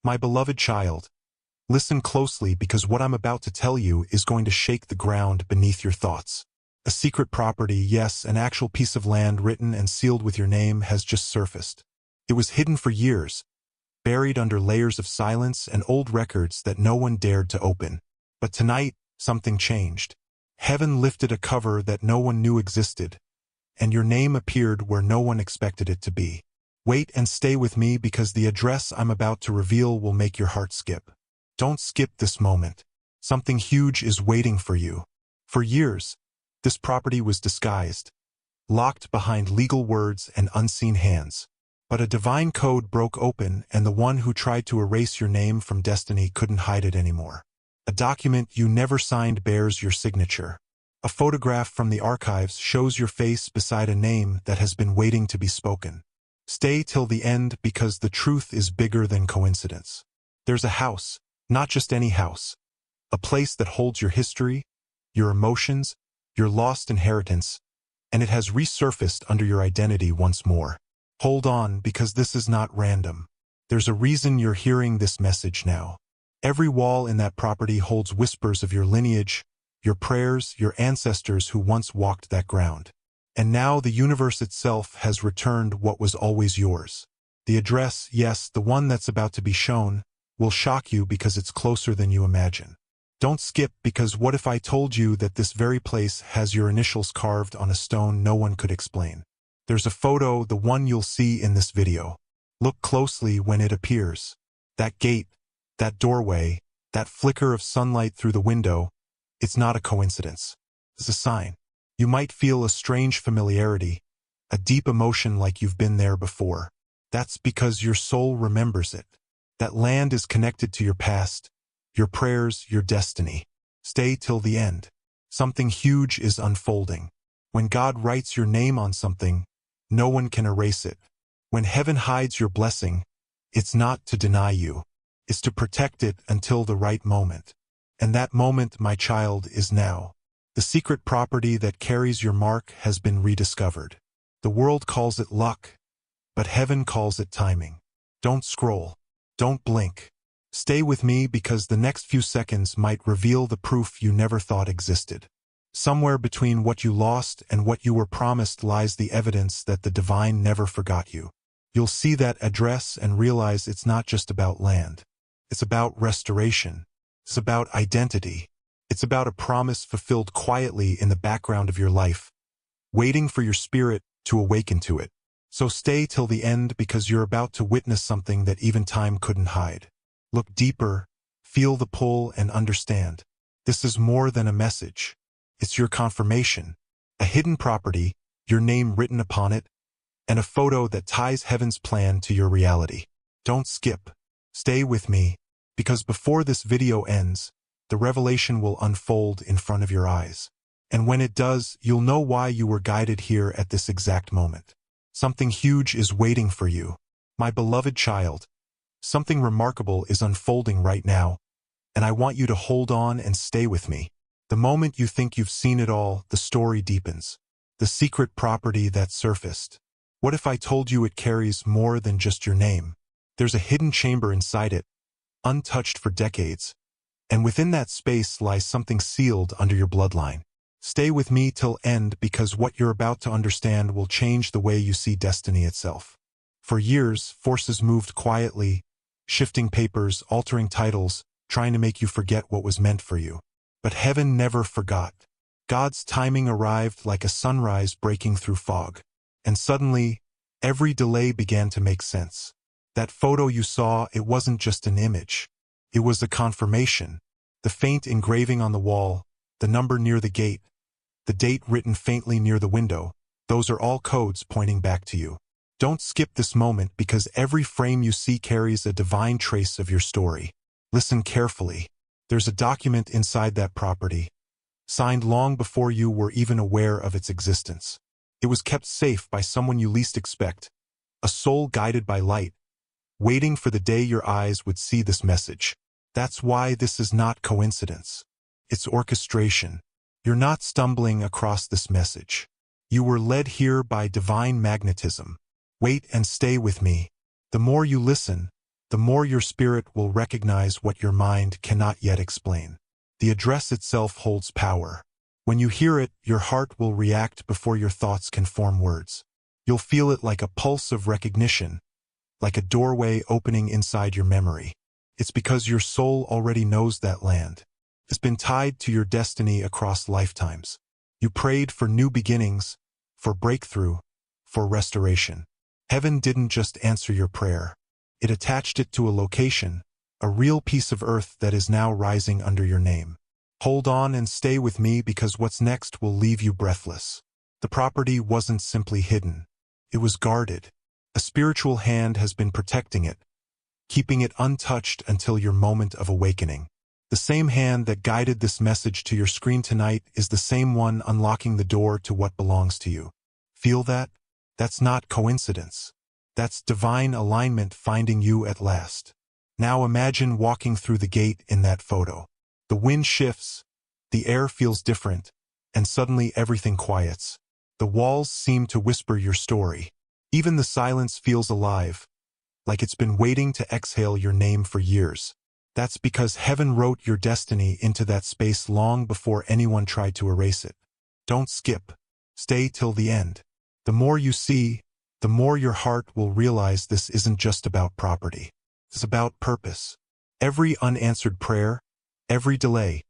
My beloved child, listen closely because what I'm about to tell you is going to shake the ground beneath your thoughts. A secret property, yes, an actual piece of land written and sealed with your name has just surfaced. It was hidden for years, buried under layers of silence and old records that no one dared to open. But tonight, something changed. Heaven lifted a cover that no one knew existed, and your name appeared where no one expected it to be. Wait and stay with me because the address I'm about to reveal will make your heart skip. Don't skip this moment. Something huge is waiting for you. For years, this property was disguised, locked behind legal words and unseen hands. But a divine code broke open, and the one who tried to erase your name from destiny couldn't hide it anymore. A document you never signed bears your signature. A photograph from the archives shows your face beside a name that has been waiting to be spoken. Stay till the end because the truth is bigger than coincidence. There's a house, not just any house. A place that holds your history, your emotions, your lost inheritance, and it has resurfaced under your identity once more. Hold on, because this is not random. There's a reason you're hearing this message now. Every wall in that property holds whispers of your lineage, your prayers, your ancestors who once walked that ground. And now the universe itself has returned what was always yours. The address, yes, the one that's about to be shown, will shock you because it's closer than you imagine. Don't skip, because what if I told you that this very place has your initials carved on a stone no one could explain? There's a photo, the one you'll see in this video. Look closely when it appears. That gate, that doorway, that flicker of sunlight through the window, it's not a coincidence. It's a sign. You might feel a strange familiarity, a deep emotion like you've been there before. That's because your soul remembers it. That land is connected to your past, your prayers, your destiny. Stay till the end. Something huge is unfolding. When God writes your name on something, no one can erase it. When heaven hides your blessing, it's not to deny you. It's to protect it until the right moment. And that moment, my child, is now. The secret property that carries your mark has been rediscovered. The world calls it luck, but heaven calls it timing. Don't scroll. Don't blink. Stay with me because the next few seconds might reveal the proof you never thought existed. Somewhere between what you lost and what you were promised lies the evidence that the divine never forgot you. You'll see that address and realize it's not just about land. It's about restoration. It's about identity. It's about a promise fulfilled quietly in the background of your life, waiting for your spirit to awaken to it. So stay till the end because you're about to witness something that even time couldn't hide. Look deeper, feel the pull, and understand. This is more than a message. It's your confirmation, a hidden property, your name written upon it, and a photo that ties heaven's plan to your reality. Don't skip. Stay with me, because before this video ends, the revelation will unfold in front of your eyes. And when it does, you'll know why you were guided here at this exact moment. Something huge is waiting for you. My beloved child, something remarkable is unfolding right now, and I want you to hold on and stay with me. The moment you think you've seen it all, the story deepens. The secret property that surfaced. What if I told you it carries more than just your name? There's a hidden chamber inside it, untouched for decades, and within that space lies something sealed under your bloodline. Stay with me till end because what you're about to understand will change the way you see destiny itself. For years, forces moved quietly, shifting papers, altering titles, trying to make you forget what was meant for you. But heaven never forgot. God's timing arrived like a sunrise breaking through fog. And suddenly, every delay began to make sense. That photo you saw, it wasn't just an image. It was a confirmation. The faint engraving on the wall, the number near the gate, the date written faintly near the window, those are all codes pointing back to you. Don't skip this moment because every frame you see carries a divine trace of your story. Listen carefully. There's a document inside that property, signed long before you were even aware of its existence. It was kept safe by someone you least expect, a soul guided by light, waiting for the day your eyes would see this message. That's why this is not coincidence. It's orchestration. You're not stumbling across this message. You were led here by divine magnetism. Wait and stay with me. The more you listen, the more your spirit will recognize what your mind cannot yet explain. The address itself holds power. When you hear it, your heart will react before your thoughts can form words. You'll feel it like a pulse of recognition, like a doorway opening inside your memory. It's because your soul already knows that land. It's been tied to your destiny across lifetimes. You prayed for new beginnings, for breakthrough, for restoration. Heaven didn't just answer your prayer. It attached it to a location, a real piece of earth that is now rising under your name. Hold on and stay with me because what's next will leave you breathless. The property wasn't simply hidden. It was guarded. A spiritual hand has been protecting it, keeping it untouched until your moment of awakening. The same hand that guided this message to your screen tonight is the same one unlocking the door to what belongs to you. Feel that? That's not coincidence. That's divine alignment finding you at last. Now imagine walking through the gate in that photo. The wind shifts, the air feels different, and suddenly everything quiets. The walls seem to whisper your story. Even the silence feels alive, like it's been waiting to exhale your name for years. That's because heaven wrote your destiny into that space long before anyone tried to erase it. Don't skip. Stay till the end. The more you see, the more your heart will realize this isn't just about property. It's about purpose. Every unanswered prayer, every delay,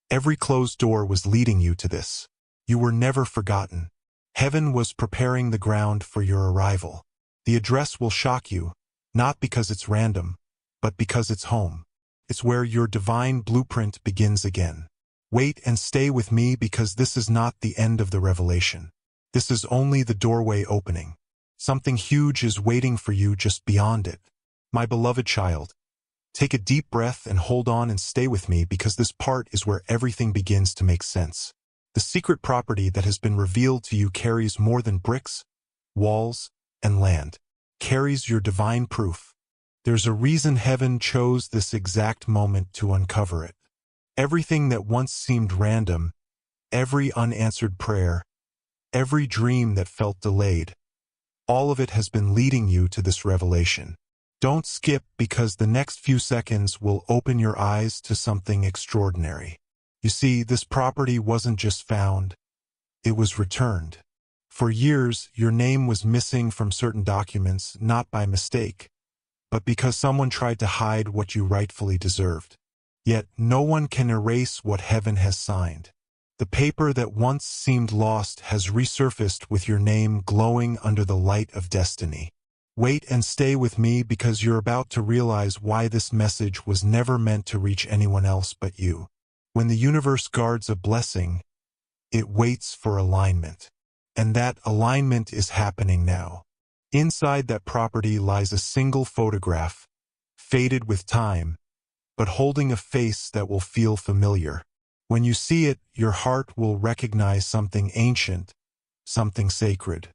every closed door was leading you to this. You were never forgotten. Heaven was preparing the ground for your arrival. The address will shock you, not because it's random, but because it's home. It's where your divine blueprint begins again. Wait and stay with me because this is not the end of the revelation. This is only the doorway opening. Something huge is waiting for you just beyond it. My beloved child, take a deep breath and hold on and stay with me because this part is where everything begins to make sense. The secret property that has been revealed to you carries more than bricks, walls, and land. Carries your divine proof. There's a reason heaven chose this exact moment to uncover it. Everything that once seemed random, every unanswered prayer, every dream that felt delayed, all of it has been leading you to this revelation. Don't skip because the next few seconds will open your eyes to something extraordinary. You see, this property wasn't just found, it was returned. For years, your name was missing from certain documents, not by mistake, but because someone tried to hide what you rightfully deserved. Yet, no one can erase what heaven has signed. The paper that once seemed lost has resurfaced with your name glowing under the light of destiny. Wait and stay with me because you're about to realize why this message was never meant to reach anyone else but you. When the universe guards a blessing, it waits for alignment. And that alignment is happening now. Inside that property lies a single photograph, faded with time, but holding a face that will feel familiar. When you see it, your heart will recognize something ancient, something sacred.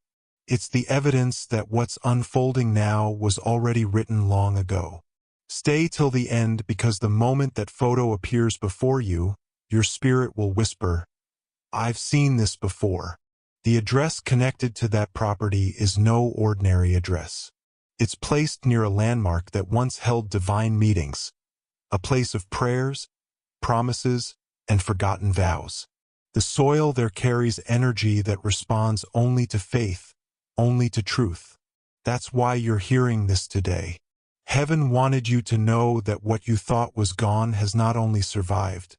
It's the evidence that what's unfolding now was already written long ago. Stay till the end because the moment that photo appears before you, your spirit will whisper, "I've seen this before." The address connected to that property is no ordinary address. It's placed near a landmark that once held divine meetings, a place of prayers, promises, and forgotten vows. The soil there carries energy that responds only to faith, only to truth. That's why you're hearing this today. Heaven wanted you to know that what you thought was gone has not only survived,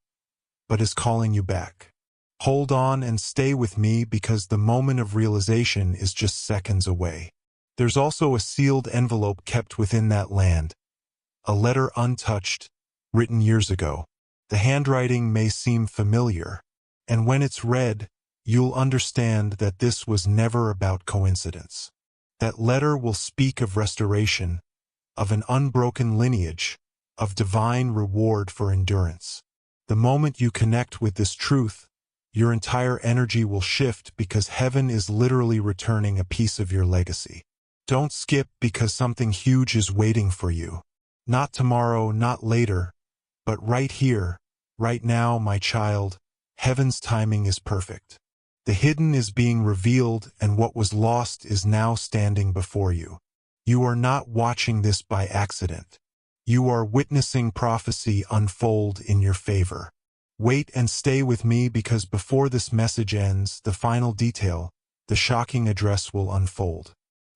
but is calling you back. Hold on and stay with me because the moment of realization is just seconds away. There's also a sealed envelope kept within that land, a letter untouched, written years ago. The handwriting may seem familiar, and when it's read, you'll understand that this was never about coincidence. That letter will speak of restoration, of an unbroken lineage, of divine reward for endurance. The moment you connect with this truth, your entire energy will shift because heaven is literally returning a piece of your legacy. Don't skip because something huge is waiting for you. Not tomorrow, not later, but right here, right now, my child. Heaven's timing is perfect. The hidden is being revealed and what was lost is now standing before you. You are not watching this by accident. You are witnessing prophecy unfold in your favor. Wait and stay with me because before this message ends, the final detail, the shocking address will unfold.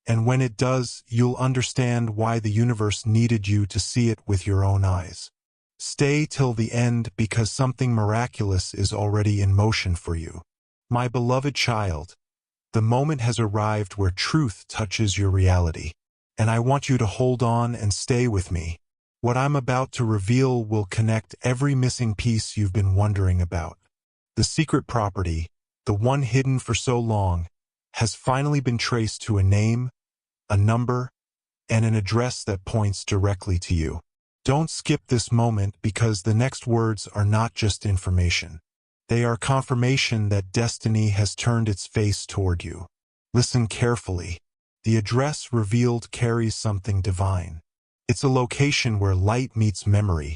And when it does, you'll understand why the universe needed you to see it with your own eyes. Stay till the end because something miraculous is already in motion for you. My beloved child, the moment has arrived where truth touches your reality, and I want you to hold on and stay with me. What I'm about to reveal will connect every missing piece you've been wondering about. The secret property, the one hidden for so long, has finally been traced to a name, a number, and an address that points directly to you. Don't skip this moment because the next words are not just information. They are confirmation that destiny has turned its face toward you. Listen carefully. The address revealed carries something divine. It's a location where light meets memory,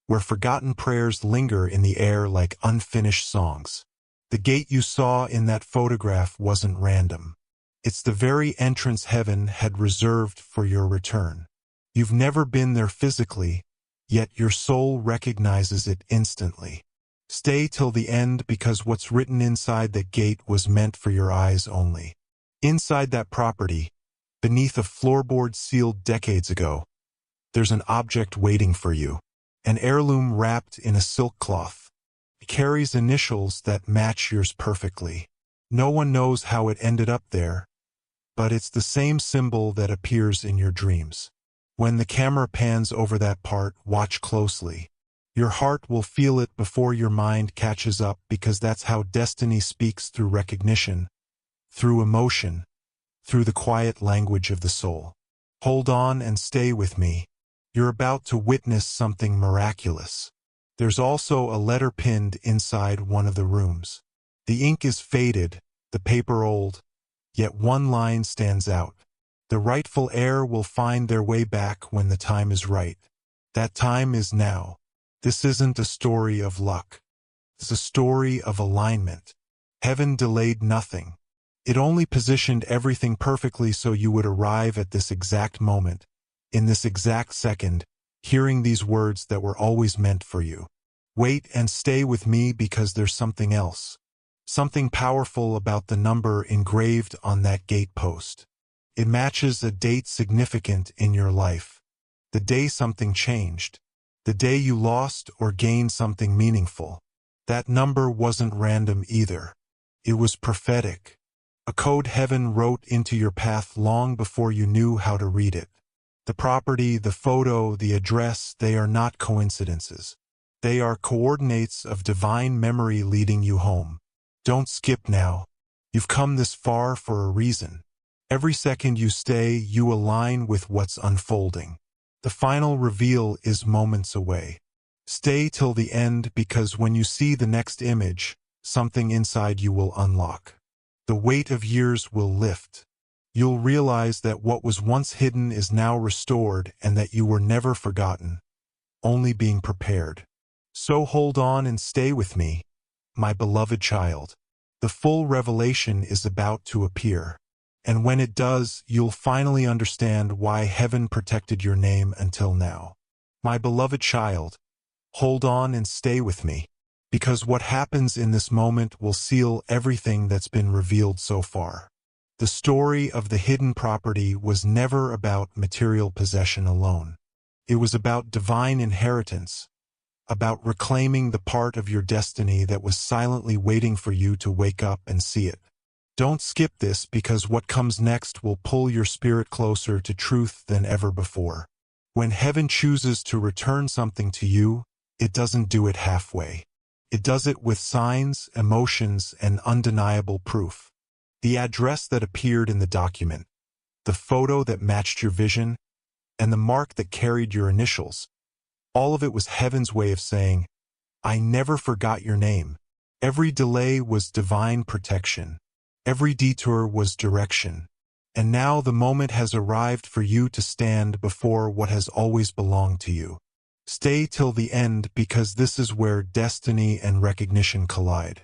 where forgotten prayers linger in the air like unfinished songs. The gate you saw in that photograph wasn't random. It's the very entrance heaven had reserved for your return. You've never been there physically, yet your soul recognizes it instantly. Stay till the end because what's written inside that gate was meant for your eyes only. Inside that property, beneath a floorboard sealed decades ago, there's an object waiting for you. An heirloom wrapped in a silk cloth. It carries initials that match yours perfectly. No one knows how it ended up there, but it's the same symbol that appears in your dreams. When the camera pans over that part, watch closely. Your heart will feel it before your mind catches up because that's how destiny speaks through recognition, through emotion, through the quiet language of the soul. Hold on and stay with me. You're about to witness something miraculous. There's also a letter pinned inside one of the rooms. The ink is faded, the paper old, yet one line stands out. The rightful heir will find their way back when the time is right. That time is now. This isn't a story of luck. It's a story of alignment. Heaven delayed nothing. It only positioned everything perfectly so you would arrive at this exact moment, in this exact second, hearing these words that were always meant for you. Wait and stay with me because there's something else. Something powerful about the number engraved on that gate post. It matches a date significant in your life. The day something changed. The day you lost or gained something meaningful. That number wasn't random either. It was prophetic. A code heaven wrote into your path long before you knew how to read it. The property, the photo, the address, they are not coincidences. They are coordinates of divine memory leading you home. Don't skip now. You've come this far for a reason. Every second you stay, you align with what's unfolding. The final reveal is moments away. Stay till the end because when you see the next image, something inside you will unlock. The weight of years will lift. You'll realize that what was once hidden is now restored and that you were never forgotten, only being prepared. So hold on and stay with me, my beloved child. The full revelation is about to appear. And when it does, you'll finally understand why heaven protected your name until now. My beloved child, hold on and stay with me, because what happens in this moment will seal everything that's been revealed so far. The story of the hidden property was never about material possession alone. It was about divine inheritance, about reclaiming the part of your destiny that was silently waiting for you to wake up and see it. Don't skip this because what comes next will pull your spirit closer to truth than ever before. When heaven chooses to return something to you, it doesn't do it halfway. It does it with signs, emotions, and undeniable proof. The address that appeared in the document, the photo that matched your vision, and the mark that carried your initials, all of it was heaven's way of saying, I never forgot your name. Every delay was divine protection. Every detour was direction. And now the moment has arrived for you to stand before what has always belonged to you. Stay till the end because this is where destiny and recognition collide.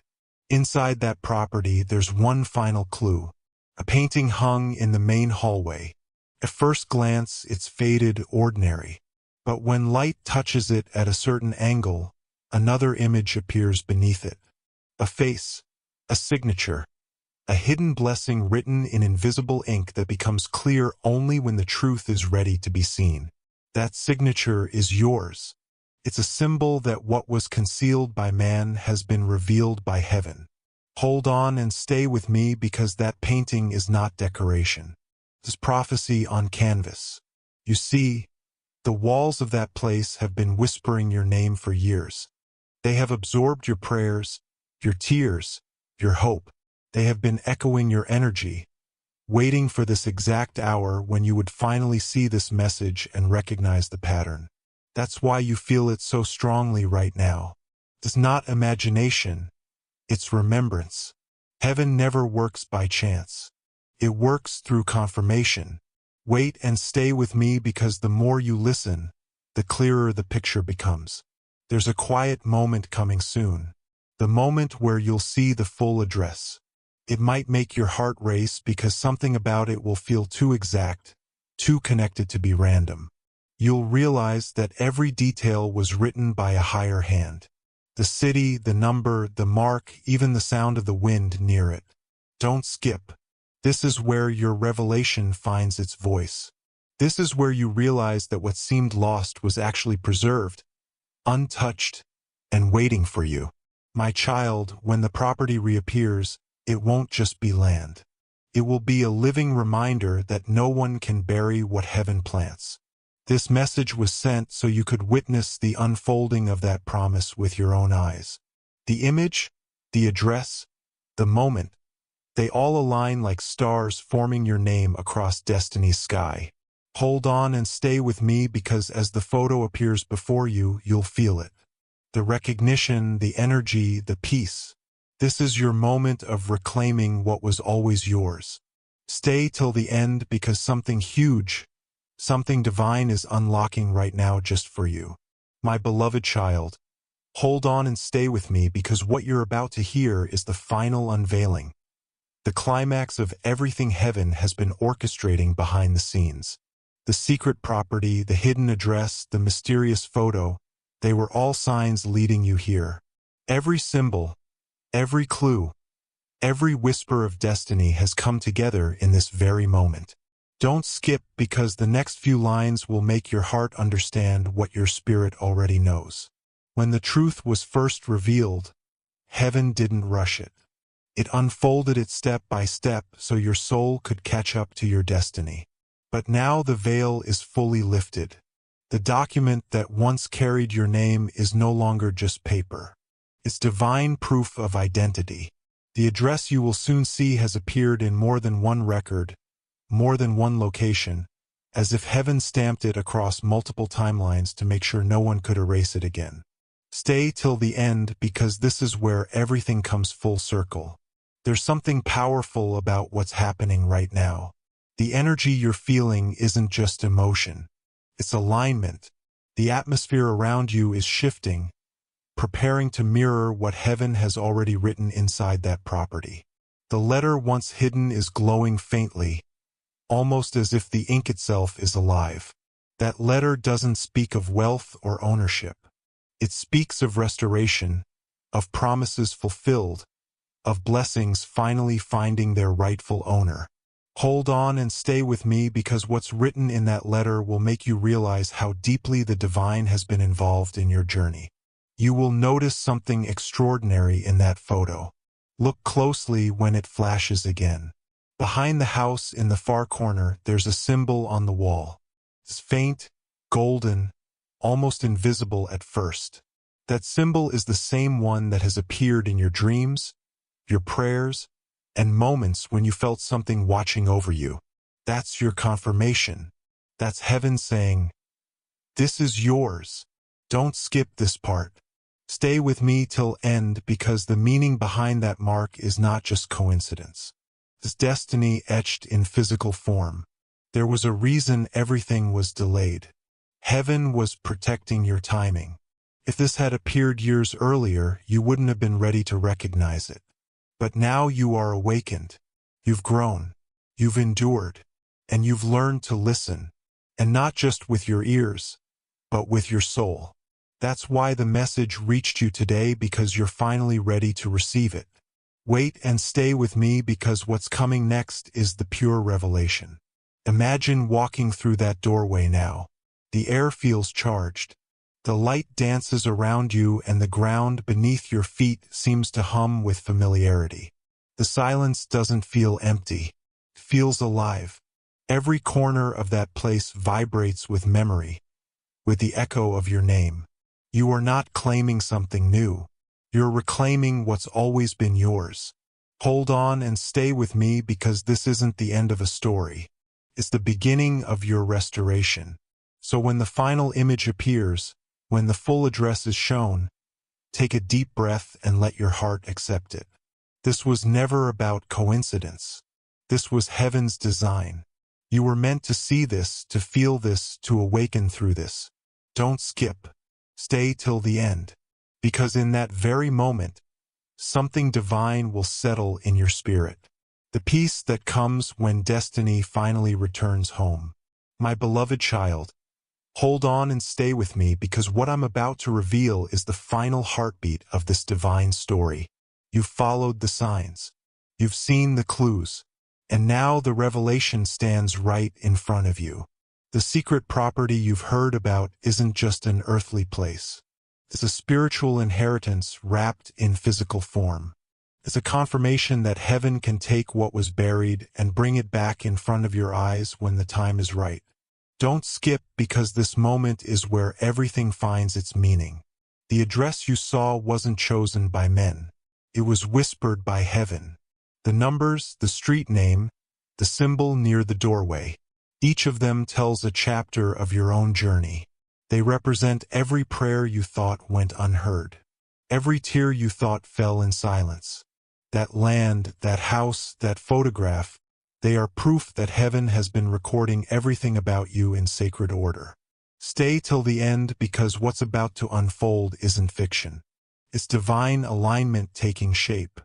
Inside that property, there's one final clue. A painting hung in the main hallway. At first glance, it's faded, ordinary. But when light touches it at a certain angle, another image appears beneath it. A face, a signature, a hidden blessing written in invisible ink that becomes clear only when the truth is ready to be seen. That signature is yours. It's a symbol that what was concealed by man has been revealed by heaven. Hold on and stay with me because that painting is not decoration. It's prophecy on canvas. You see, the walls of that place have been whispering your name for years. They have absorbed your prayers, your tears, your hope. They have been echoing your energy, waiting for this exact hour when you would finally see this message and recognize the pattern. That's why you feel it so strongly right now. It's not imagination, it's remembrance. Heaven never works by chance. It works through confirmation. Wait and stay with me because the more you listen, the clearer the picture becomes. There's a quiet moment coming soon. The moment where you'll see the full address. It might make your heart race because something about it will feel too exact, too connected to be random. You'll realize that every detail was written by a higher hand. The city, the number, the mark, even the sound of the wind near it. Don't skip. This is where your revelation finds its voice. This is where you realize that what seemed lost was actually preserved, untouched, and waiting for you. My child, when the property reappears, it won't just be land. It will be a living reminder that no one can bury what heaven plants. This message was sent so you could witness the unfolding of that promise with your own eyes. The image, the address, the moment, they all align like stars forming your name across destiny's sky. Hold on and stay with me because as the photo appears before you, you'll feel it. The recognition, the energy, the peace. This is your moment of reclaiming what was always yours. Stay till the end because something huge, something divine is unlocking right now just for you. My beloved child, hold on and stay with me because what you're about to hear is the final unveiling. The climax of everything heaven has been orchestrating behind the scenes. The secret property, the hidden address, the mysterious photo, they were all signs leading you here. Every symbol, every clue, every whisper of destiny has come together in this very moment. Don't skip because the next few lines will make your heart understand what your spirit already knows. When the truth was first revealed, heaven didn't rush it. It unfolded it step by step so your soul could catch up to your destiny. But now the veil is fully lifted. The document that once carried your name is no longer just paper. It's divine proof of identity. The address you will soon see has appeared in more than one record, more than one location, as if heaven stamped it across multiple timelines to make sure no one could erase it again. Stay till the end because this is where everything comes full circle. There's something powerful about what's happening right now. The energy you're feeling isn't just emotion. It's alignment. The atmosphere around you is shifting, preparing to mirror what heaven has already written inside that property. The letter once hidden is glowing faintly, almost as if the ink itself is alive. That letter doesn't speak of wealth or ownership. It speaks of restoration, of promises fulfilled, of blessings finally finding their rightful owner. Hold on and stay with me because what's written in that letter will make you realize how deeply the divine has been involved in your journey. You will notice something extraordinary in that photo. Look closely when it flashes again. Behind the house in the far corner, there's a symbol on the wall. It's faint, golden, almost invisible at first. That symbol is the same one that has appeared in your dreams, your prayers, and moments when you felt something watching over you. That's your confirmation. That's heaven saying, "This is yours. Don't skip this part. Stay with me till end because the meaning behind that mark is not just coincidence. It's destiny etched in physical form. There was a reason everything was delayed. Heaven was protecting your timing. If this had appeared years earlier, you wouldn't have been ready to recognize it. But now you are awakened. You've grown. You've endured. And you've learned to listen. And not just with your ears, but with your soul. That's why the message reached you today, because you're finally ready to receive it. Wait and stay with me, because what's coming next is the pure revelation. Imagine walking through that doorway now. The air feels charged. The light dances around you, and the ground beneath your feet seems to hum with familiarity. The silence doesn't feel empty. It feels alive. Every corner of that place vibrates with memory, with the echo of your name. You are not claiming something new. You're reclaiming what's always been yours. Hold on and stay with me, because this isn't the end of a story. It's the beginning of your restoration. So when the final image appears, when the full address is shown, take a deep breath and let your heart accept it. This was never about coincidence. This was heaven's design. You were meant to see this, to feel this, to awaken through this. Don't skip. Stay till the end. Because in that very moment, something divine will settle in your spirit. The peace that comes when destiny finally returns home. My beloved child, hold on and stay with me, because what I'm about to reveal is the final heartbeat of this divine story. You've followed the signs. You've seen the clues. And now the revelation stands right in front of you. The secret property you've heard about isn't just an earthly place. It's a spiritual inheritance wrapped in physical form. It's a confirmation that heaven can take what was buried and bring it back in front of your eyes when the time is right. Don't skip, because this moment is where everything finds its meaning. The address you saw wasn't chosen by men. It was whispered by heaven. The numbers, the street name, the symbol near the doorway. Each of them tells a chapter of your own journey. They represent every prayer you thought went unheard. Every tear you thought fell in silence. That land, that house, that photograph, they are proof that heaven has been recording everything about you in sacred order. Stay till the end, because what's about to unfold isn't fiction. It's divine alignment taking shape.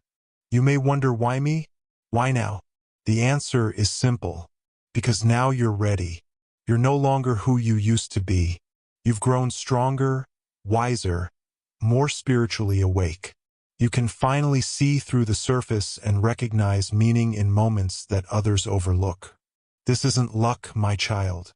You may wonder, why me? Why now? The answer is simple. Because now you're ready. You're no longer who you used to be. You've grown stronger, wiser, more spiritually awake. You can finally see through the surface and recognize meaning in moments that others overlook. This isn't luck, my child.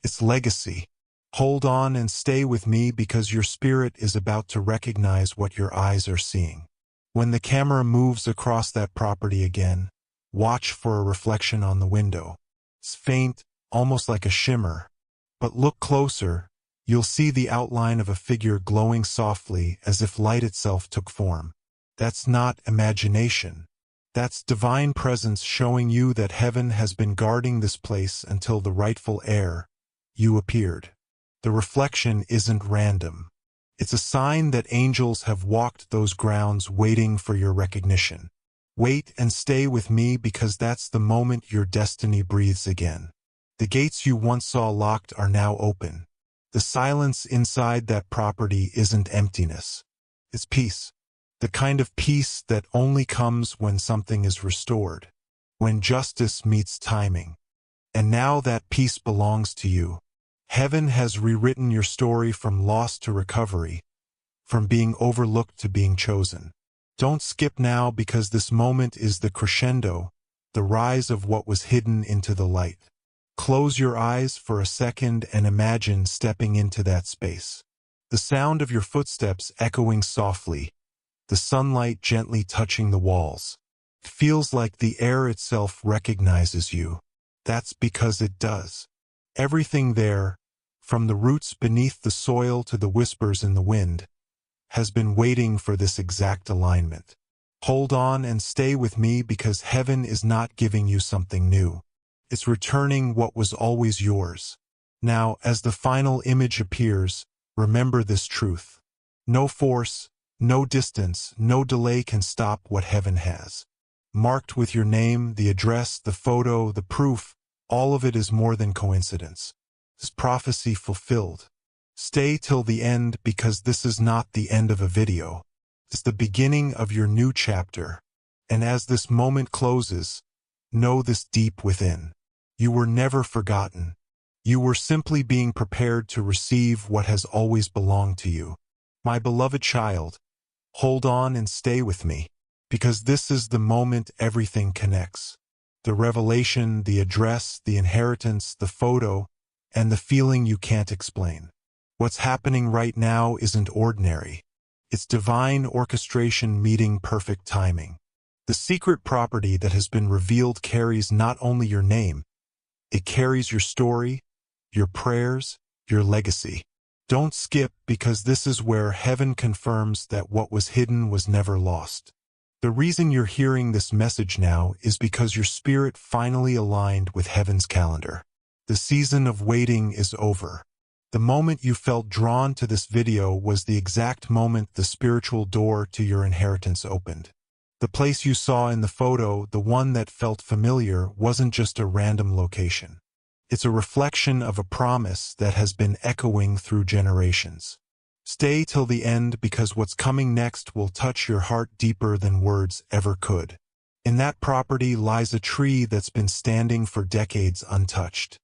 It's legacy. Hold on and stay with me, because your spirit is about to recognize what your eyes are seeing. When the camera moves across that property again, watch for a reflection on the window. It's faint, almost like a shimmer. But look closer. You'll see the outline of a figure glowing softly, as if light itself took form. That's not imagination. That's divine presence showing you that heaven has been guarding this place until the rightful heir, you, appeared. The reflection isn't random. It's a sign that angels have walked those grounds waiting for your recognition. Wait and stay with me, because that's the moment your destiny breathes again. The gates you once saw locked are now open. The silence inside that property isn't emptiness. It's peace. The kind of peace that only comes when something is restored, when justice meets timing. And now that peace belongs to you. Heaven has rewritten your story from loss to recovery, from being overlooked to being chosen. Don't skip now, because this moment is the crescendo, the rise of what was hidden into the light. Close your eyes for a second and imagine stepping into that space. The sound of your footsteps echoing softly, the sunlight gently touching the walls. It feels like the air itself recognizes you. That's because it does. Everything there, from the roots beneath the soil to the whispers in the wind, has been waiting for this exact alignment. Hold on and stay with me, because heaven is not giving you something new. It's returning what was always yours. Now, as the final image appears, remember this truth. No force, no distance, no delay can stop what heaven has. Marked with your name, the address, the photo, the proof, all of it is more than coincidence. It's prophecy fulfilled. Stay till the end, because this is not the end of a video. It's the beginning of your new chapter. And as this moment closes, know this deep within. You were never forgotten. You were simply being prepared to receive what has always belonged to you. My beloved child, hold on and stay with me, because this is the moment everything connects. The revelation, the address, the inheritance, the photo, and the feeling you can't explain. What's happening right now isn't ordinary. It's divine orchestration meeting perfect timing. The secret property that has been revealed carries not only your name, it carries your story, your prayers, your legacy. Don't skip, because this is where heaven confirms that what was hidden was never lost. The reason you're hearing this message now is because your spirit finally aligned with heaven's calendar. The season of waiting is over. The moment you felt drawn to this video was the exact moment the spiritual door to your inheritance opened. The place you saw in the photo, the one that felt familiar, wasn't just a random location. It's a reflection of a promise that has been echoing through generations. Stay till the end, because what's coming next will touch your heart deeper than words ever could. In that property lies a tree that's been standing for decades untouched.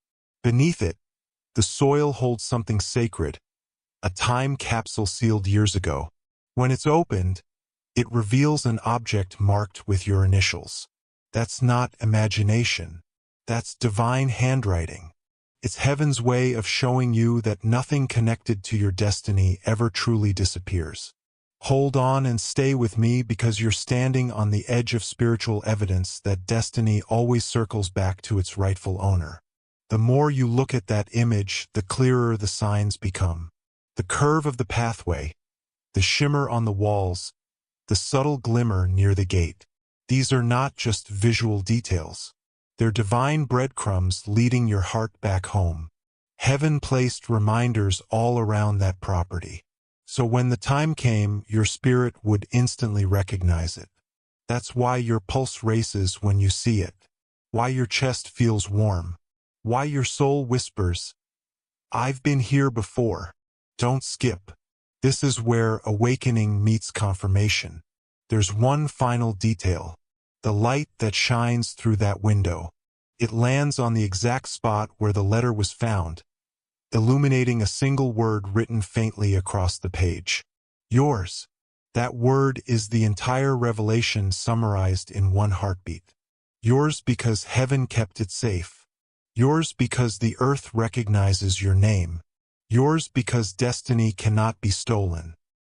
Beneath it, the soil holds something sacred, a time capsule sealed years ago. When it's opened, it reveals an object marked with your initials. That's not imagination. That's divine handwriting. It's heaven's way of showing you that nothing connected to your destiny ever truly disappears. Hold on and stay with me, because you're standing on the edge of spiritual evidence that destiny always circles back to its rightful owner. The more you look at that image, the clearer the signs become. The curve of the pathway, the shimmer on the walls, the subtle glimmer near the gate. These are not just visual details. They're divine breadcrumbs leading your heart back home. Heaven placed reminders all around that property. So when the time came, your spirit would instantly recognize it. That's why your pulse races when you see it. Why your chest feels warm. Why your soul whispers, "I've been here before." Don't skip. This is where awakening meets confirmation. There's one final detail. The light that shines through that window. It lands on the exact spot where the letter was found, illuminating a single word written faintly across the page. Yours. That word is the entire revelation summarized in one heartbeat. Yours because heaven kept it safe. Yours because the earth recognizes your name. Yours because destiny cannot be stolen,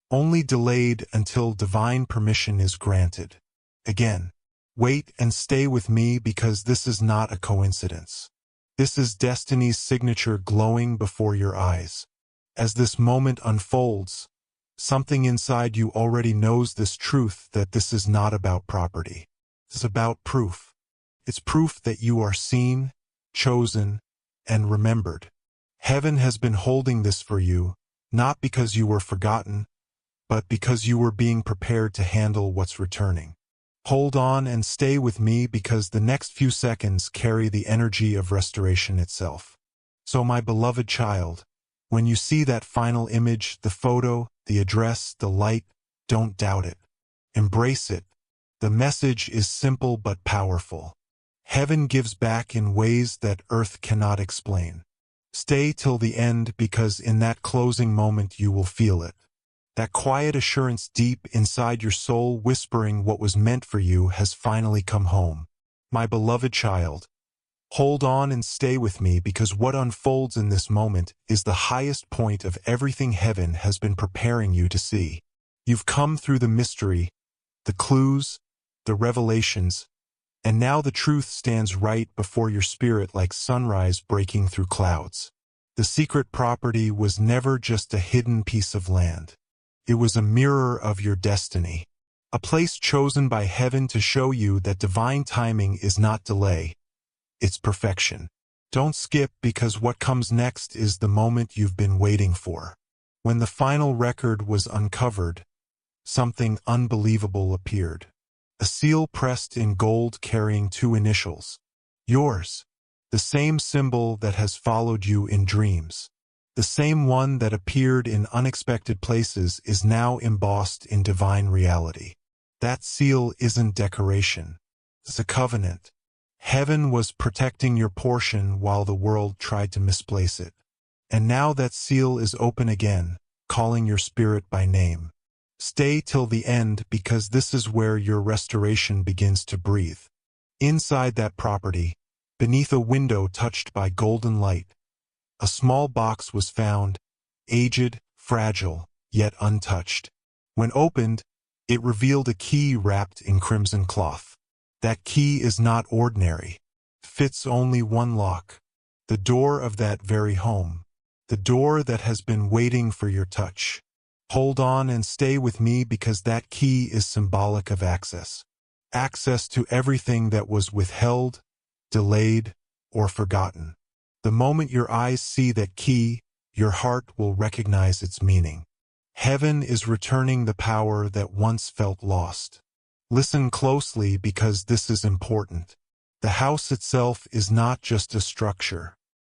only delayed until divine permission is granted. Again, wait and stay with me, because this is not a coincidence. This is destiny's signature glowing before your eyes. As this moment unfolds, something inside you already knows this truth, that this is not about property. It's about proof. It's proof that you are seen, chosen, and remembered. Heaven has been holding this for you, not because you were forgotten, but because you were being prepared to handle what's returning. Hold on and stay with me, because the next few seconds carry the energy of restoration itself. So my beloved child, when you see that final image, the photo, the address, the light, don't doubt it. Embrace it. The message is simple but powerful. Heaven gives back in ways that earth cannot explain. Stay till the end, because in that closing moment you will feel it. That quiet assurance deep inside your soul, whispering what was meant for you has finally come home. My beloved child, hold on and stay with me, because what unfolds in this moment is the highest point of everything heaven has been preparing you to see. You've come through the mystery, the clues, the revelations, and now the truth stands right before your spirit like sunrise breaking through clouds. The secret property was never just a hidden piece of land. It was a mirror of your destiny, a place chosen by heaven to show you that divine timing is not delay, it's perfection. Don't skip, because what comes next is the moment you've been waiting for. When the final record was uncovered, something unbelievable appeared. A seal pressed in gold carrying two initials. Yours. The same symbol that has followed you in dreams. The same one that appeared in unexpected places is now embossed in divine reality. That seal isn't decoration. It's a covenant. Heaven was protecting your portion while the world tried to misplace it. And now that seal is open again, calling your spirit by name. Stay till the end because this is where your restoration begins to breathe. Inside that property, beneath a window touched by golden light, a small box was found, aged, fragile, yet untouched. When opened, it revealed a key wrapped in crimson cloth. That key is not ordinary. Fits only one lock. The door of that very home. The door that has been waiting for your touch. Hold on and stay with me because that key is symbolic of access. Access to everything that was withheld, delayed, or forgotten. The moment your eyes see that key, your heart will recognize its meaning. Heaven is returning the power that once felt lost. Listen closely because this is important. The house itself is not just a structure.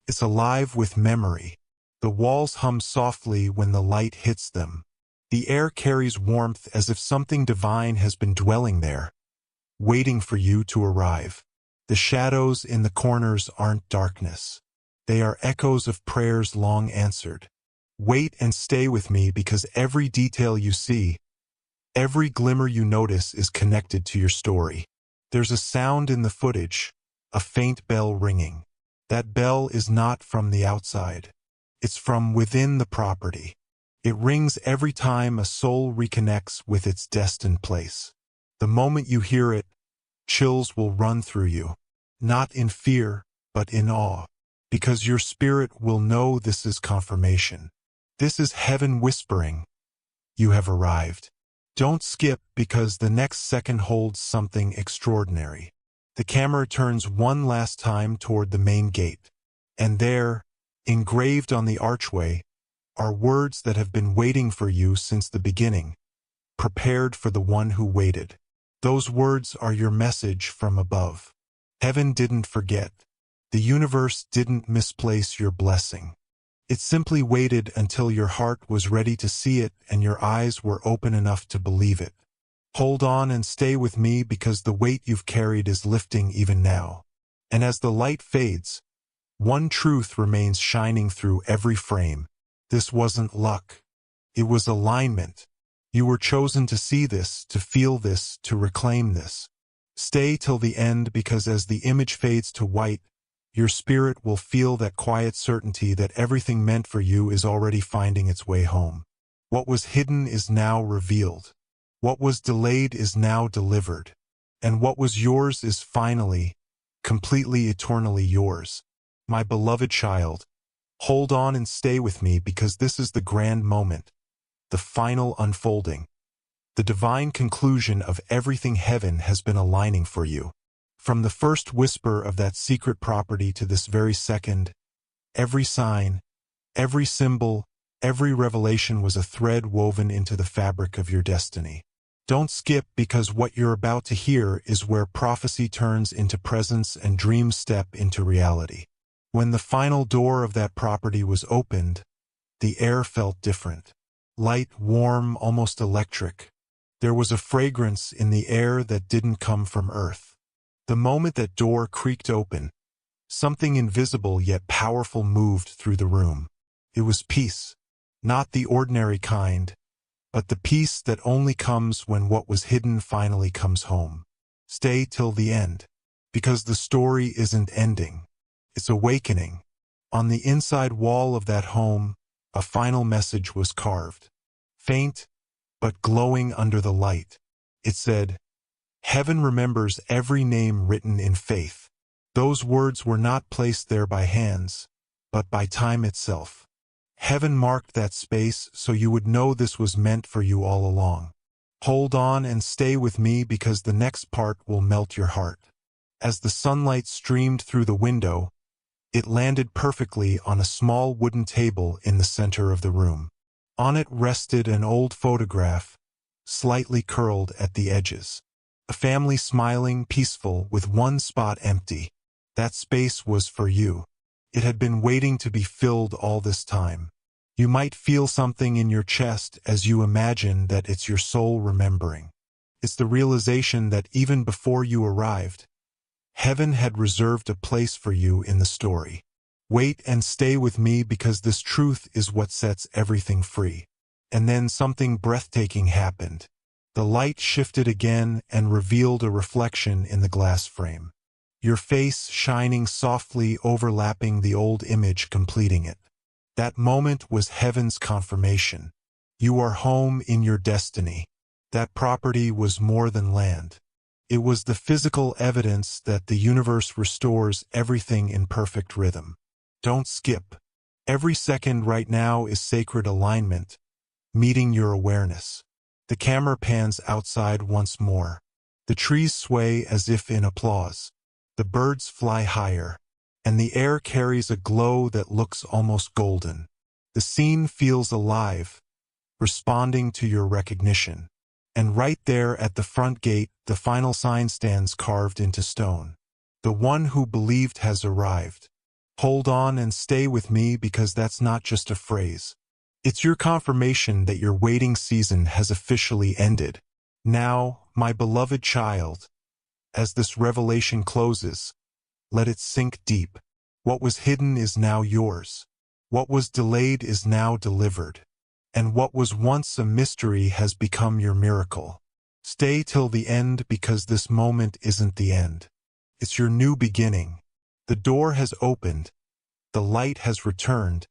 It's alive with memory. The walls hum softly when the light hits them. The air carries warmth as if something divine has been dwelling there, waiting for you to arrive. The shadows in the corners aren't darkness. They are echoes of prayers long answered. Wait and stay with me because every detail you see, every glimmer you notice is connected to your story. There's a sound in the footage, a faint bell ringing. That bell is not from the outside. It's from within the property. It rings every time a soul reconnects with its destined place. The moment you hear it, chills will run through you, not in fear, but in awe, because your spirit will know this is confirmation. This is heaven whispering, you have arrived. Don't skip because the next second holds something extraordinary. The camera turns one last time toward the main gate, and there, engraved on the archway, are words that have been waiting for you since the beginning, prepared for the one who waited. Those words are your message from above. Heaven didn't forget. The universe didn't misplace your blessing. It simply waited until your heart was ready to see it and your eyes were open enough to believe it. Hold on and stay with me because the weight you've carried is lifting even now. And as the light fades, one truth remains shining through every frame. This wasn't luck. It was alignment. You were chosen to see this, to feel this, to reclaim this. Stay till the end because as the image fades to white, your spirit will feel that quiet certainty that everything meant for you is already finding its way home. What was hidden is now revealed. What was delayed is now delivered. And what was yours is finally, completely eternally yours. My beloved child, hold on and stay with me because this is the grand moment, the final unfolding, the divine conclusion of everything heaven has been aligning for you. From the first whisper of that secret property to this very second, every sign, every symbol, every revelation was a thread woven into the fabric of your destiny. Don't skip because what you're about to hear is where prophecy turns into presence and dreams step into reality. When the final door of that property was opened, the air felt different. Light, warm, almost electric. There was a fragrance in the air that didn't come from earth. The moment that door creaked open, something invisible yet powerful moved through the room. It was peace, not the ordinary kind, but the peace that only comes when what was hidden finally comes home. Stay till the end, because the story isn't ending. It's awakening. On the inside wall of that home, a final message was carved. Faint, but glowing under the light. It said, Heaven remembers every name written in faith. Those words were not placed there by hands, but by time itself. Heaven marked that space so you would know this was meant for you all along. Hold on and stay with me because the next part will melt your heart. As the sunlight streamed through the window, it landed perfectly on a small wooden table in the center of the room. On it rested an old photograph, slightly curled at the edges. A family smiling, peaceful, with one spot empty. That space was for you. It had been waiting to be filled all this time. You might feel something in your chest as you imagine that it's your soul remembering. It's the realization that even before you arrived, Heaven had reserved a place for you in the story. Wait and stay with me because this truth is what sets everything free. And then something breathtaking happened. The light shifted again and revealed a reflection in the glass frame. Your face shining softly, overlapping the old image, completing it. That moment was heaven's confirmation. You are home in your destiny. That property was more than land. It was the physical evidence that the universe restores everything in perfect rhythm. Don't skip. Every second right now is sacred alignment, meeting your awareness. The camera pans outside once more. The trees sway as if in applause. The birds fly higher, and the air carries a glow that looks almost golden. The scene feels alive, responding to your recognition. And right there at the front gate, the final sign stands carved into stone. The one who believed has arrived. Hold on and stay with me because that's not just a phrase. It's your confirmation that your waiting season has officially ended. Now, my beloved child, as this revelation closes, let it sink deep. What was hidden is now yours. What was delayed is now delivered. And what was once a mystery has become your miracle. Stay till the end because this moment isn't the end. It's your new beginning. The door has opened, the light has returned,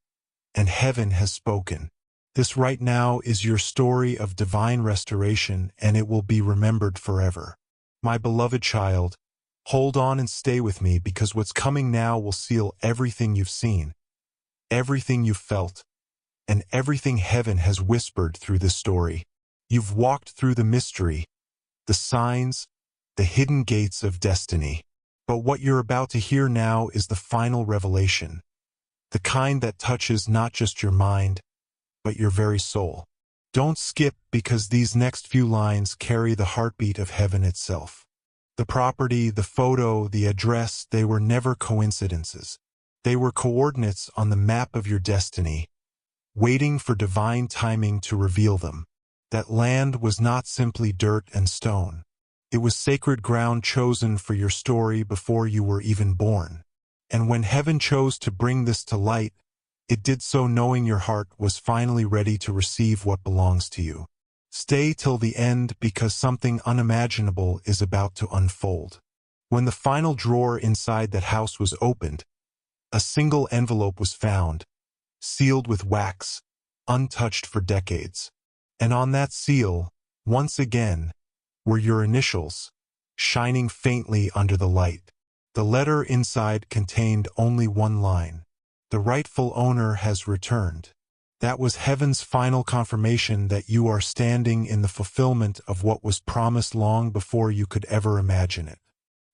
and heaven has spoken. This right now is your story of divine restoration, and it will be remembered forever. My beloved child, hold on and stay with me because what's coming now will seal everything you've seen, everything you've felt, and everything heaven has whispered through this story. You've walked through the mystery, the signs, the hidden gates of destiny. But what you're about to hear now is the final revelation, the kind that touches not just your mind, but your very soul. Don't skip because these next few lines carry the heartbeat of heaven itself. The property, the photo, the address, they were never coincidences. They were coordinates on the map of your destiny, waiting for divine timing to reveal them. That land was not simply dirt and stone. It was sacred ground chosen for your story before you were even born. And when heaven chose to bring this to light, it did so knowing your heart was finally ready to receive what belongs to you. Stay till the end because something unimaginable is about to unfold. When the final drawer inside that house was opened, a single envelope was found, sealed with wax, untouched for decades. And on that seal, once again, were your initials, shining faintly under the light. The letter inside contained only one line. The rightful owner has returned. That was heaven's final confirmation that you are standing in the fulfillment of what was promised long before you could ever imagine it.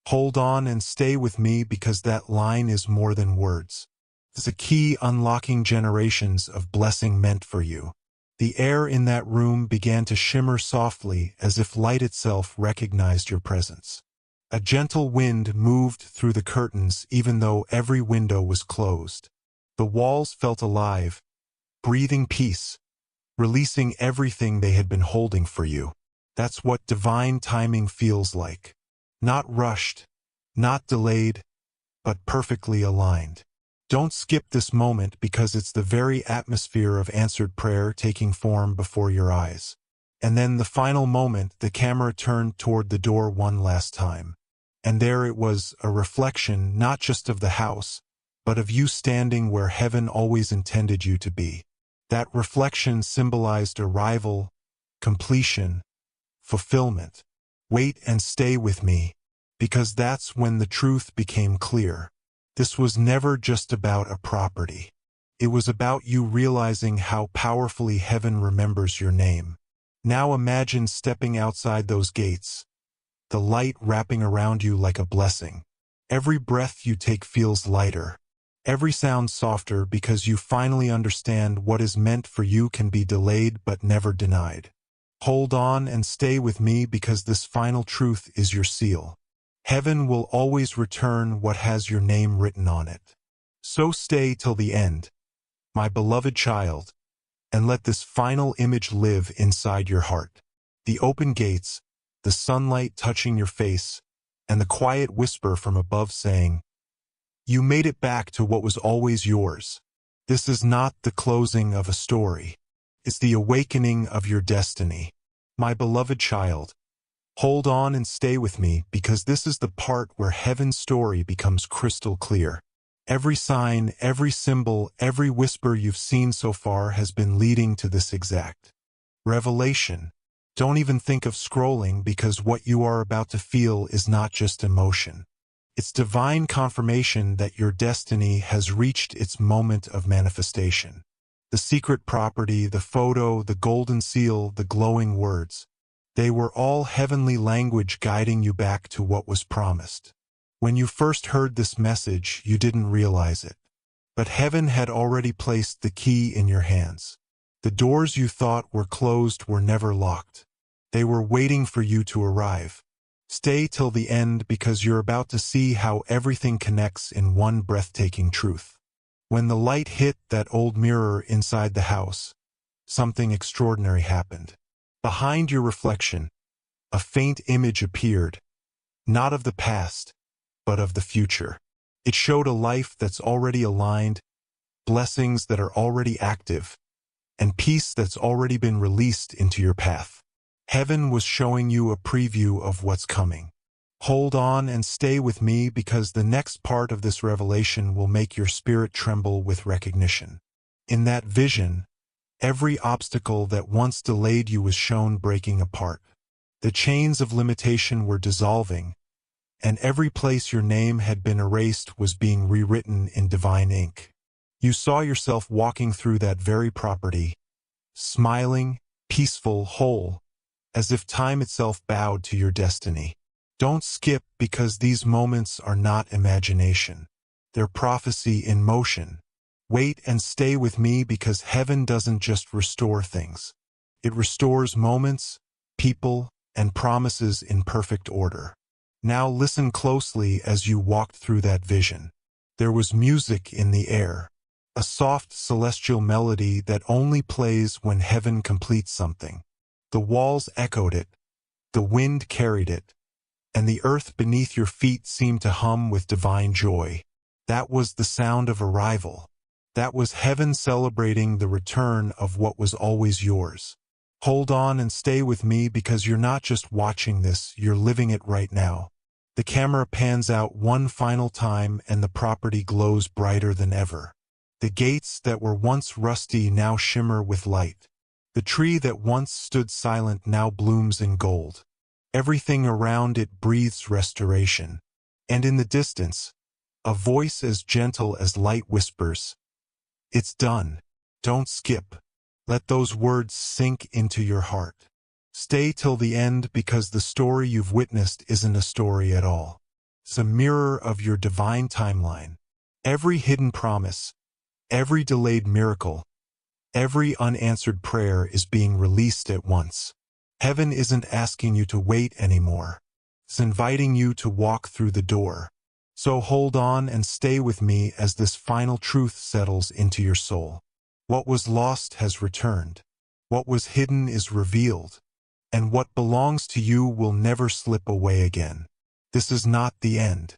Hold on and stay with me because that line is more than words. It's a key unlocking generations of blessing meant for you. The air in that room began to shimmer softly as if light itself recognized your presence. A gentle wind moved through the curtains even though every window was closed. The walls felt alive, breathing peace, releasing everything they had been holding for you. That's what divine timing feels like. Not rushed, not delayed, but perfectly aligned. Don't skip this moment because it's the very atmosphere of answered prayer taking form before your eyes. And then the final moment, the camera turned toward the door one last time. And there it was, a reflection not just of the house, but of you standing where heaven always intended you to be. That reflection symbolized arrival, completion, fulfillment. Wait and stay with me, because that's when the truth became clear. This was never just about a property. It was about you realizing how powerfully heaven remembers your name. Now imagine stepping outside those gates, the light wrapping around you like a blessing. Every breath you take feels lighter. Every sound softer because you finally understand what is meant for you can be delayed but never denied. Hold on and stay with me because this final truth is your seal. Heaven will always return what has your name written on it. So stay till the end, my beloved child, and let this final image live inside your heart. The open gates, the sunlight touching your face, and the quiet whisper from above saying, "You made it back to what was always yours. This is not the closing of a story. It's the awakening of your destiny. My beloved child, hold on and stay with me because this is the part where heaven's story becomes crystal clear. Every sign, every symbol, every whisper you've seen so far has been leading to this exact revelation. Don't even think of scrolling because what you are about to feel is not just emotion. It's divine confirmation that your destiny has reached its moment of manifestation. The secret property, the photo, the golden seal, the glowing words, they were all heavenly language guiding you back to what was promised. When you first heard this message, you didn't realize it. But heaven had already placed the key in your hands. The doors you thought were closed were never locked. They were waiting for you to arrive. Stay till the end because you're about to see how everything connects in one breathtaking truth. When the light hit that old mirror inside the house, something extraordinary happened. Behind your reflection, a faint image appeared, not of the past, but of the future. It showed a life that's already aligned, blessings that are already active, and peace that's already been released into your path. Heaven was showing you a preview of what's coming. Hold on and stay with me because the next part of this revelation will make your spirit tremble with recognition. In that vision, every obstacle that once delayed you was shown breaking apart. The chains of limitation were dissolving, and every place your name had been erased was being rewritten in divine ink. You saw yourself walking through that very property, smiling, peaceful, whole, as if time itself bowed to your destiny. Don't skip because these moments are not imagination. They're prophecy in motion. Wait and stay with me because heaven doesn't just restore things. It restores moments, people, and promises in perfect order. Now listen closely as you walked through that vision. There was music in the air, a soft celestial melody that only plays when heaven completes something. The walls echoed it, the wind carried it, and the earth beneath your feet seemed to hum with divine joy. That was the sound of arrival. That was heaven celebrating the return of what was always yours. Hold on and stay with me because you're not just watching this, you're living it right now. The camera pans out one final time and the property glows brighter than ever. The gates that were once rusty now shimmer with light. The tree that once stood silent now blooms in gold. Everything around it breathes restoration. And in the distance, a voice as gentle as light whispers, "It's done. Don't skip." Let those words sink into your heart. Stay till the end because the story you've witnessed isn't a story at all. It's a mirror of your divine timeline. Every hidden promise, every delayed miracle, every unanswered prayer is being released at once. Heaven isn't asking you to wait anymore. It's inviting you to walk through the door. So hold on and stay with me as this final truth settles into your soul. What was lost has returned. What was hidden is revealed. And what belongs to you will never slip away again. This is not the end.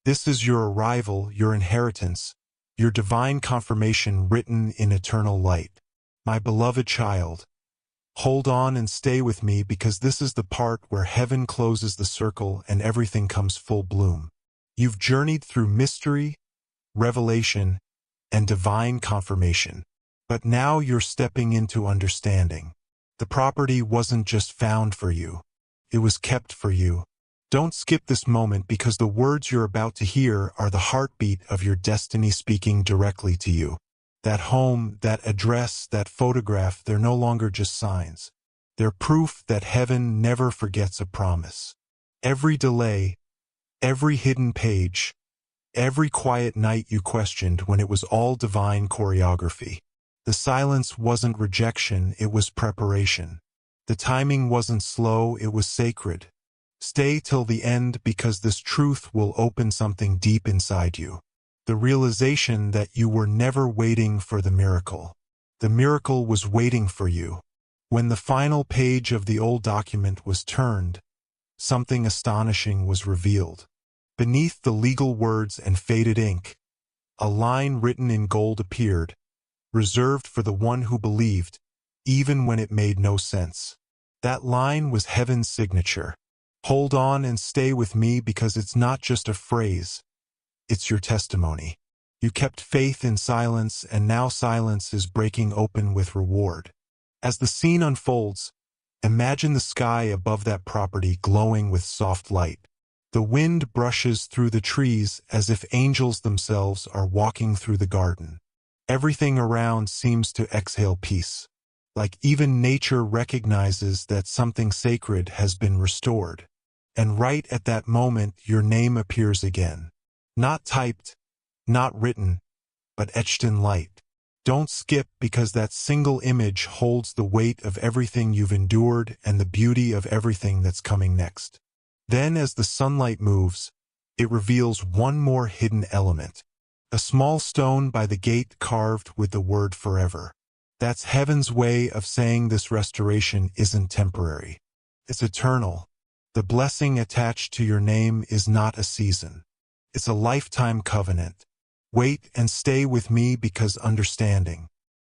This is your arrival, your inheritance, your divine confirmation written in eternal light. My beloved child, hold on and stay with me because this is the part where heaven closes the circle and everything comes full bloom. You've journeyed through mystery, revelation, and divine confirmation. But now you're stepping into understanding. The property wasn't just found for you. It was kept for you. Don't skip this moment because the words you're about to hear are the heartbeat of your destiny speaking directly to you. That home, that address, that photograph, they're no longer just signs. They're proof that heaven never forgets a promise. Every delay, every hidden page, every quiet night you questioned when it was all divine choreography. The silence wasn't rejection, it was preparation. The timing wasn't slow, it was sacred. Stay till the end because this truth will open something deep inside you. The realization that you were never waiting for the miracle. The miracle was waiting for you. When the final page of the old document was turned, something astonishing was revealed. Beneath the legal words and faded ink, a line written in gold appeared, reserved for the one who believed, even when it made no sense. That line was heaven's signature. Hold on and stay with me because it's not just a phrase, it's your testimony. You kept faith in silence, and now silence is breaking open with reward. As the scene unfolds, imagine the sky above that property glowing with soft light. The wind brushes through the trees as if angels themselves are walking through the garden. Everything around seems to exhale peace, like even nature recognizes that something sacred has been restored. And right at that moment, your name appears again. Not typed, not written, but etched in light. Don't skip, because that single image holds the weight of everything you've endured and the beauty of everything that's coming next. Then, as the sunlight moves, it reveals one more hidden element. A small stone by the gate carved with the word forever. That's heaven's way of saying this restoration isn't temporary. It's eternal. The blessing attached to your name is not a season. It's a lifetime covenant. Wait and stay with me, because understanding,